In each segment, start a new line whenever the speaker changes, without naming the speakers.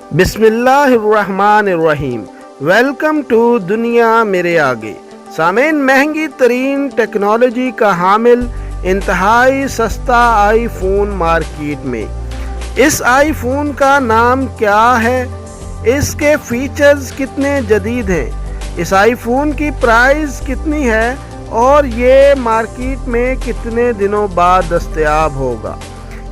बिस्मिल्लाहिर्रहमानिर्रहीम। Welcome to दुनिया मेरे आगे। सामीन, महंगी तरीन टेक्नोलॉजी का हामिल इंतहाई सस्ता आईफोन मार्केट में। इस आईफोन का नाम क्या है, इसके फीचर्स कितने जदीद हैं, इस आईफोन की प्राइस कितनी है और ये मार्केट में कितने दिनों बाद दस्तयाब होगा,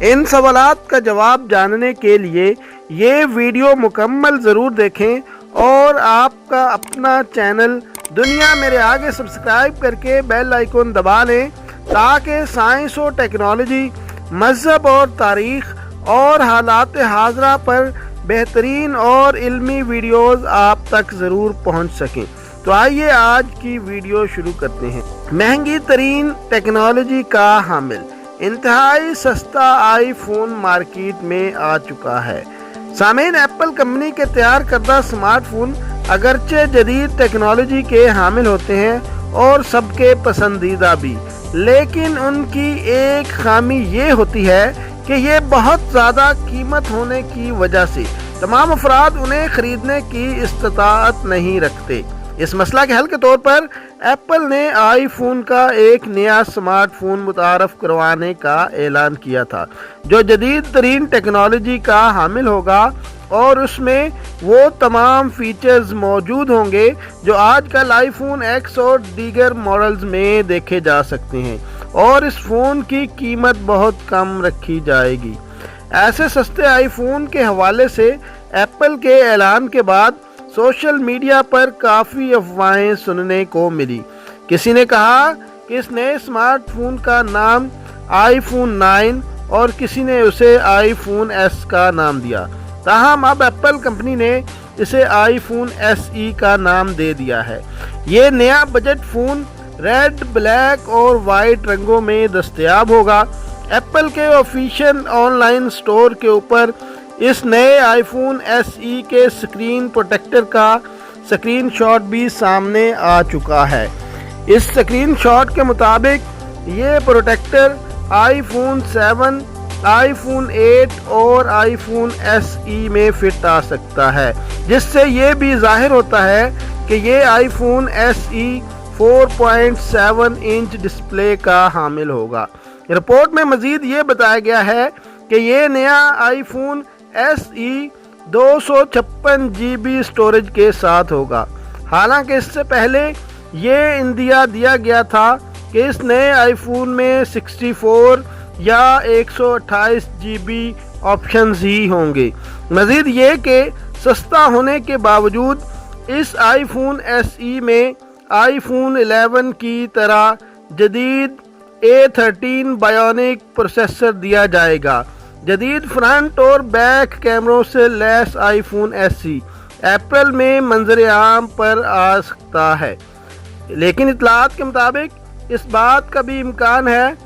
इन सवालात का जवाब जानने के लिए ये वीडियो मुकम्मल ज़रूर देखें और आपका अपना चैनल दुनिया मेरे आगे सब्सक्राइब करके बेल आइकन दबा लें ताकि साइंस और टेक्नोलॉजी, मज़हब और तारीख़ और हालात हाज़रा पर बेहतरीन और इल्मी वीडियोज़ आप तक ज़रूर पहुँच सकें। तो आइए आज की वीडियो शुरू करते हैं। महंगी तरीन टेक्नोलॉजी का हामिल इंतहाई सस्ता आईफोन मार्केट में आ चुका है। सामीन, एप्पल कंपनी के तैयार करदा स्मार्टफोन अगरचे जदीद टेक्नोलॉजी के हामिल होते हैं और सबके पसंदीदा भी, लेकिन उनकी एक खामी ये होती है कि ये बहुत ज़्यादा कीमत होने की वजह से तमाम अफराद उन्हें ख़रीदने की इस्तात नहीं रखते। इस मसला के हल के तौर पर एप्पल ने आईफोन का एक नया स्मार्टफोन मुतारफ़ करवाने का ऐलान किया था जो जदीद तरीन टेक्नोलॉजी का हामिल होगा और उसमें वो तमाम फीचर्स मौजूद होंगे जो आजकल आईफोन एक्स और दीगर मॉडल्स में देखे जा सकते हैं, और इस फ़ोन की कीमत बहुत कम रखी जाएगी। ऐसे सस्ते आईफोन के हवाले से एप्पल के ऐलान के बाद सोशल मीडिया पर काफ़ी अफवाहें सुनने को मिली। किसी ने कहा कि इस नए स्मार्टफोन का नाम आईफोन 9 और किसी ने उसे आईफोन एस का नाम दिया। ताहम अब एप्पल कंपनी ने इसे आईफोन एसई का नाम दे दिया है। ये नया बजट फ़ोन रेड, ब्लैक और वाइट रंगों में दस्तयाब होगा। एप्पल के ऑफिशियल ऑनलाइन स्टोर के ऊपर इस नए आईफोन एसई के स्क्रीन प्रोटेक्टर का स्क्रीनशॉट भी सामने आ चुका है। इस स्क्रीनशॉट के मुताबिक ये प्रोटेक्टर आईफोन 7, आईफोन 8 और आईफोन एसई में फिट आ सकता है, जिससे ये भी जाहिर होता है कि ये आईफोन एसई 4.7 इंच डिस्प्ले का हामिल होगा। रिपोर्ट में मज़ीद ये बताया गया है कि ये नया आईफोन एसई 256 GB स्टोरेज के साथ होगा। हालांकि इससे पहले ये इंदिया दिया गया था कि इस नए आईफोन में 64 या 128 GB ऑप्शंस ही होंगे। मज़ीद ये कि सस्ता होने के बावजूद इस आईफोन एसई में आईफोन 11 की तरह जदीद A13 बायोनिक प्रोसेसर दिया जाएगा। जदीद फ्रंट और बैक कैमरों से लैस आईफोन एसई अप्रैल में मंजर आम पर आ सकता है, लेकिन इतलात के मुताबिक इस बात का भी इम्कान है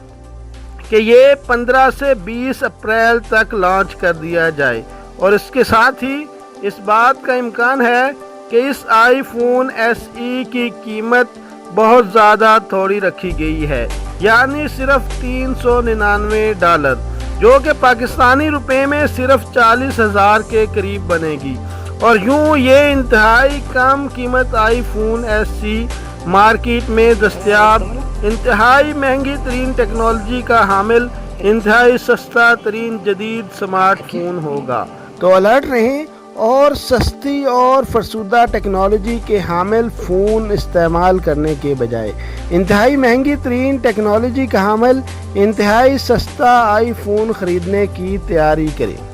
कि ये 15 से 20 अप्रैल तक लॉन्च कर दिया जाए, और इसके साथ ही इस बात का इम्कान है कि इस आईफोन एसई की कीमत बहुत ज़्यादा थोड़ी रखी गई है, यानी सिर्फ $399, जो कि पाकिस्तानी रुपए में सिर्फ 40,000 के करीब बनेगी। और यूं ये इंतहाई कम कीमत आईफोन एसई मार्केट में दस्तयाब इंतहाई महंगी तरीन टेक्नोलॉजी का हामिल इंतहाई सस्ता तरीन जदीद स्मार्टफोन होगा। तो अलर्ट रहें और सस्ती और फरसुदा टेक्नोलॉजी के हामिल फ़ोन इस्तेमाल करने के बजाय इंतहाई महंगी तरीन टेक्नोलॉजी का हामिल इंतहाई सस्ता आईफोन ख़रीदने की तैयारी करें।